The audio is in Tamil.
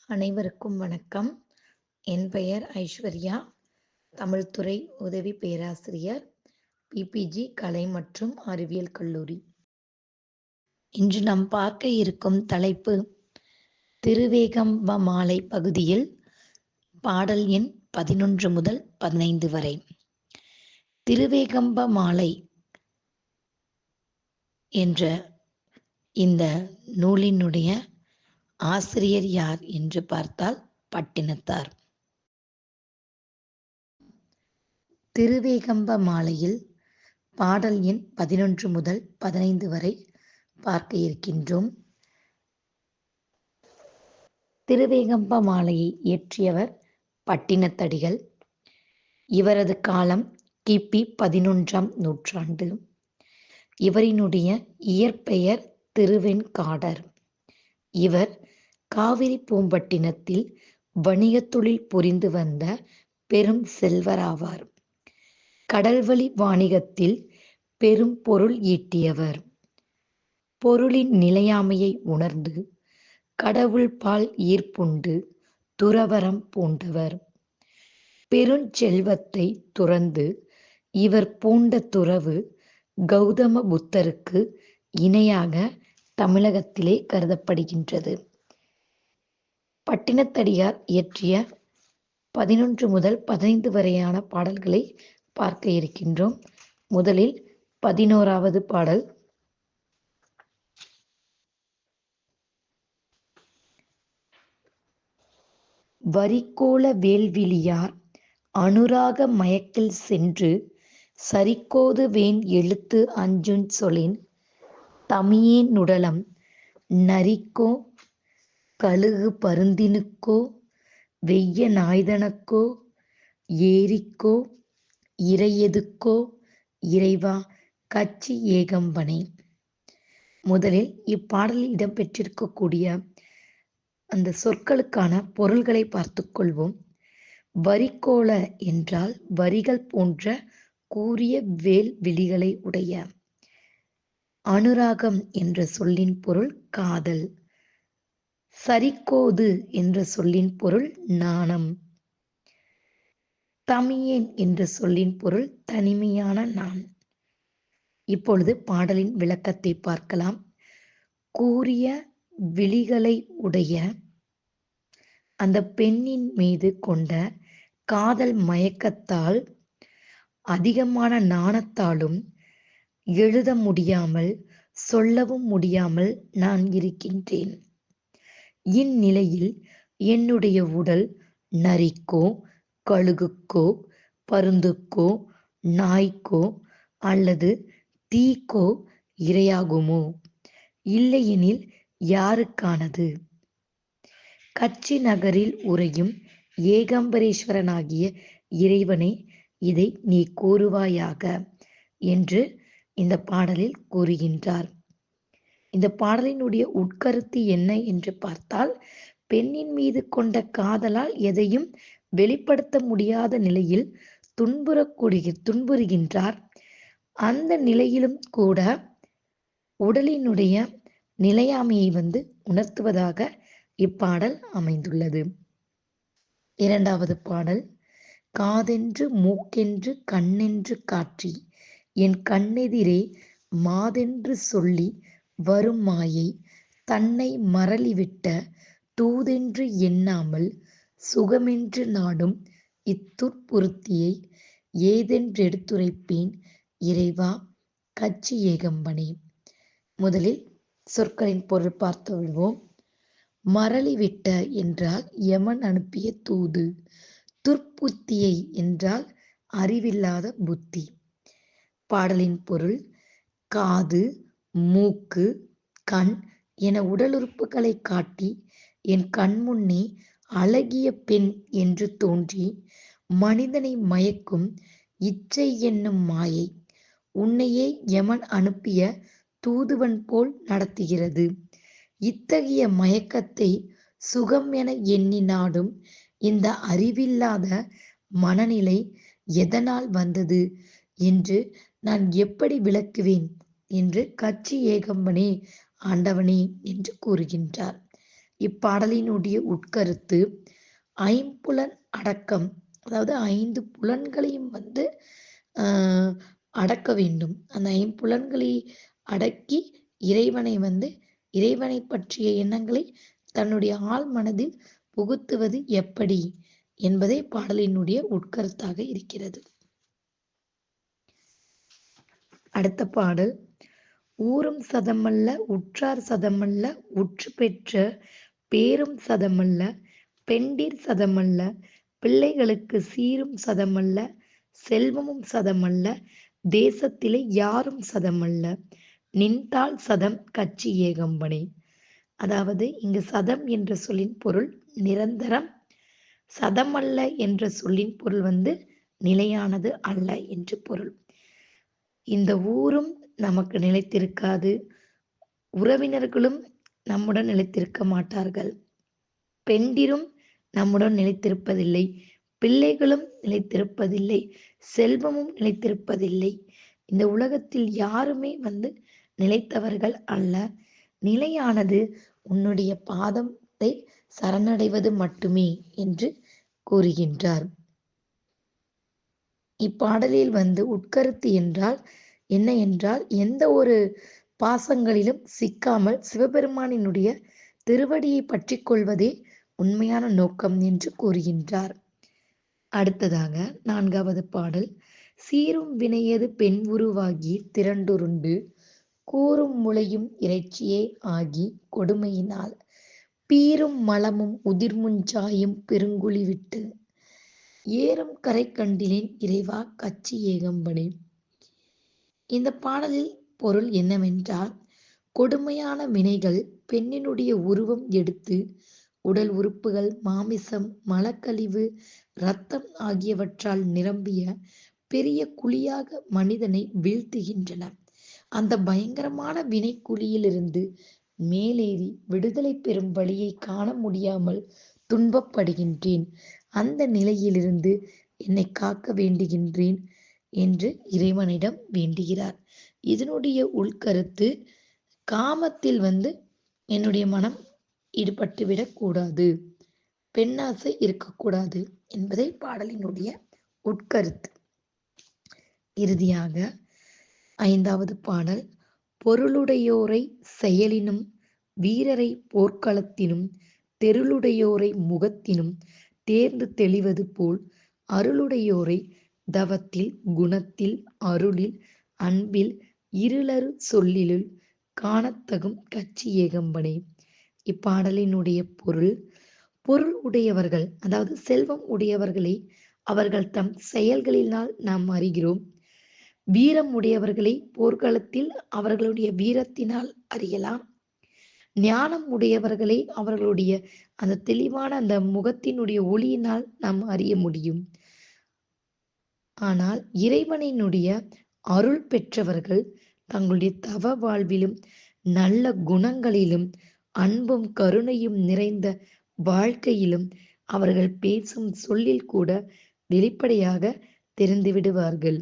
அனைவருக்கும் வணக்கம். என் பெயர் ஐஸ்வர்யா. தமிழ்துறை உதவி பேராசிரியர், பிபிஜி கலை மற்றும் அறிவியல் கல்லூரி. இன்று நாம் பார்க்க இருக்கும் தலைப்பு திருவேகம்ப மாலை பகுதியில் பாடல் எண் 11 முதல் 15 வரை. திருவேகம்ப மாலை என்ற இந்த நூலினுடைய ஆசிரியர் யார் என்று பார்த்தால் பட்டினத்தார். திருவேகம்ப மாலையில் பாடல் எண் 11 முதல் 15 வரை பார்க்க இருக்கின்றோம். திருவேகம்ப மாலையை இயற்றியவர் பட்டினத்தடிகள். இவரது காலம் கிபி 11ஆம் நூற்றாண்டு. இவரினுடைய இயற்பெயர் திருவெண்காடர். இவர் காவிரி பூம்பட்டினத்தில் வணிகத் தொழில் புரிந்து வந்த பெரும் செல்வராவார். கடல்வழி வாணிகத்தில் பெரும் பொருள் ஈட்டியவர். பொருளின் நிலையாமையை உணர்ந்து கடவுள் பால் ஈர்ப்புண்டு துறவறம் பூண்டவர். பெருஞ்செல்வத்தை துறந்து இவர் பூண்ட துறவு கௌதம புத்தருக்கு இணையாக தமிழகத்திலே கருதப்படுகின்றது. பட்டினத்தடியார் இயற்றிய 11 முதல் 15 வரையான பாடல்களை பார்க்க இருக்கின்றோம். முதலில் 11வது பாடல். வரிக்கோல வேல்விழியார் அனுராக மயக்கில் சென்று சரிக்கோது வேன் எழுத்து அஞ்சுஞ் சொலின் தமியேன் நுடலம் நரிக்கோ கழுகு பருந்தினுக்கோ வெய்ய நாய்தனக்கோ ஏரிக்கோ இறையெதுக்கோ இறைவா கச்சி ஏகம்பனே. முதலில் இப்பாடலில் இடம்பெற்றிருக்கக்கூடிய அந்த சொற்களுக்கான பொருள்களை பார்த்துக் கொள்வோம். வரிக்கோல என்றால் வரிகள் போன்ற கூரிய வேல் விழிகளை உடைய. அனுராகம் என்ற சொல்லின் பொருள் காதல். சரிக்கோது என்ற சொல்லின் பொருள் நாணம். தமியேன் என்ற சொல்லின் பொருள் தனிமையான நான். இப்பொழுது பாடலின் விளக்கத்தை பார்க்கலாம். கூரிய விழிகளை உடைய அந்த பெண்ணின் மீது கொண்ட காதல் மயக்கத்தால் அதிகமான நாணத்தாலும் எழுத முடியாமல் சொல்லவும் முடியாமல் நான் இருக்கின்றேன். இந்நிலையில் என்னுடைய உடல் நரிக்கோ கழுகுக்கோ பருந்துக்கோ நாய்க்கோ அல்லது தீக்கோ இரையாகுமோ? இல்லையெனில் யாருக்கானது? கச்சி நகரில் உறையும் ஏகாம்பரேஸ்வரனாகிய இறைவனே, இதை நீ கூறுவாயாக என்று இந்த பாடலில் கூறுகின்றார். இந்த பாடலினுடைய உட்கருத்து என்ன என்று பார்த்தால், பெண்ணின் மீது கொண்ட காதலால் எதையும் வெளிப்படுத்த முடியாத நிலையில் துன்புறுகின்றார். அந்த நிலையிலும் கூட உடலினுடைய நிலையாமையை உணர்த்துவதாக இப்பாடல் அமைந்துள்ளது. இரண்டாவது பாடல். காதென்று மூக்கென்று கண்ணென்று காற்றி என் கண்ணெதிரே மாதென்று சொல்லி வரும் மாயை தன்னை மறலிவிட்ட தூதென்று எண்ணாமல் சுகமென்று நாடும் இத்துற்புறுத்தியை ஏதென்றெடுத்துரைப்பேன் இறைவா கச்சி ஏகம்பனே. முதலில் சொற்களின் பொருள் பார்த்து விடுவோம். மறலிவிட்ட என்றால் யமன் அனுப்பிய தூது. துர்ப்புத்தியை என்றால் அறிவில்லாத புத்தி. பாடலின் பொருள். காது, மூக்கு, கண் என உடல் உறுப்புகளை காட்டி என் கண்முன்னே அழகிய பெண் என்று தோன்றி மனிதனை மயக்கும் இச்சை என்னும் மாயை உன்னையே யமன் அனுப்பிய தூதுவன் போல் நடத்துகிறது. இத்தகைய மயக்கத்தை சுகம் என எண்ணி நாடும் இந்த அறிவில்லாத மனநிலை எதனால் வந்தது என்று நான் எப்படி விளக்குவேன் என்று கச்சி ஏகம்பனே ஆண்டவனே என்று கூறுகின்றார். இப்பாடலினுடைய உட்கருத்து ஐம்புலன் அடக்கம். அதாவது 5 புலன்களையும் அடக்க வேண்டும். அந்த ஐம்புலன்களை அடக்கி இறைவனை பற்றிய எண்ணங்களை தன்னுடைய ஆழ் மனதில் புகுத்துவது எப்படி என்பதே பாடலினுடைய உட்கருத்தாக இருக்கிறது. அடுத்த பாடல். ஊரும் சதமல்ல உற்றார் சதமல்ல உற்று பெற்ற பேரும் சதமல்ல பெண்டிர் சதமல்ல பிள்ளைகளுக்கு சீரும் சதமல்ல செல்வமும் சதமல்ல தேசத்திலே யாரும் சதமல்ல நின்றால் சதம் கச்சி ஏகம்பனே. அதாவது இங்கு சதம் என்ற சொல்லின் பொருள் நிரந்தரம், சதமல்ல என்ற சொல்லின் பொருள் நிலையானது அல்ல என்று பொருள். இந்த ஊரும் நமக்கு நிலைத்திருக்காது, உறவினர்களும் நம்முடன் நிலைத்திருக்க மாட்டார்கள், பெண்டிரும் நம்முடன் நிலைத்திருப்பதில்லை, பிள்ளைகளும் நிலைத்திருப்பதில்லை, செல்வமும் நிலைத்திருப்பதில்லை. இந்த உலகத்தில் யாருமே நிலைத்தவர்கள் அல்ல. நிலையானது உன்னுடைய பாதத்தை சரணடைவது மட்டுமே என்று கூறுகின்றார். இப்பாடலில் உட்கருத்து என்றால் என்ன என்றால், எந்த ஒரு பாசங்களிலும் சிக்காமல் சிவபெருமானினுடைய திருவடியை பற்றி கொள்வதே உண்மையான நோக்கம் என்று கூறுகின்றார். அடுத்ததாக 4வது பாடல். சீரும் வினையது பெண் உருவாகி திரண்டுருண்டு கூறும் முளையும் இறைச்சியே ஆகி கொடுமையினால் பீரும் மலமும் உதிர்முஞ்சாயும் பெருங்குழி விட்டு ஏறும் கரை கண்டிலேன் இறைவா கச்சி ஏகம்பனே. இந்த பாடலில் பொருள் என்னவென்றால், கொடுமையான வினைகள் பெண்ணினுடைய உருவம் எடுத்து உடல் உறுப்புகள், மாமிசம், மலக்கழிவு, இரத்தம் ஆகியவற்றால் நிரம்பிய பெரிய குழியாக மனிதனை வீழ்த்துகின்றன. அந்த பயங்கரமான வினைக்குழியிலிருந்து மேலேறி விடுதலை பெறும் வழியை காண முடியாமல் துன்பப்படுகின்றேன். அந்த நிலையிலிருந்து என்னை காக்க வேண்டுகின்றேன் என்று இறைவனிடம் வேண்டுகிறார். இதனுடைய உள்கருத்து, காமத்தில் என்னுடைய மனம் ஈடுபட்டுவிடக் கூடாது, பெண்ணாசை இருக்கக்கூடாது என்பதை பாடலினுடைய உட்கருத்து. இறுதியாக 5வது பாடல். பொருளுடையோரை செயலினும் வீரரை போர்க்களத்தினும் தெருளுடையோரை முகத்தினும் தேர்ந்து தெளிவது போல் அருளுடையோரை தவத்தில், குணத்தில், அருளில், அன்பில், இருளறு சொல்லிலுள் காணத்தகும் கச்சி ஏகம்பனே. இப்பாடலினுடைய பொருள் உடையவர்கள், அதாவது செல்வம் உடையவர்களை அவர்கள் தம் செயல்களினால் நாம் அறிகிறோம். வீரம் உடையவர்களை போர்க்களத்தில் அவர்களுடைய வீரத்தினால் அறியலாம். ஞானம் உடையவர்களை அவர்களுடைய அந்த தெளிவான அந்த முகத்தினுடைய ஒளியினால் நாம் அறிய முடியும். ஆனால் இறைவனினுடைய அருள் பெற்றவர்கள் தங்களுடைய தவ வாழ்விலும் நல்ல குணங்களிலும் அன்பும் கருணையும் நிறைந்த வாழ்க்கையிலும் அவர்கள் பேசும் சொல்லில் கூட வெளிப்படையாக தெரிந்து விடுவார்கள்.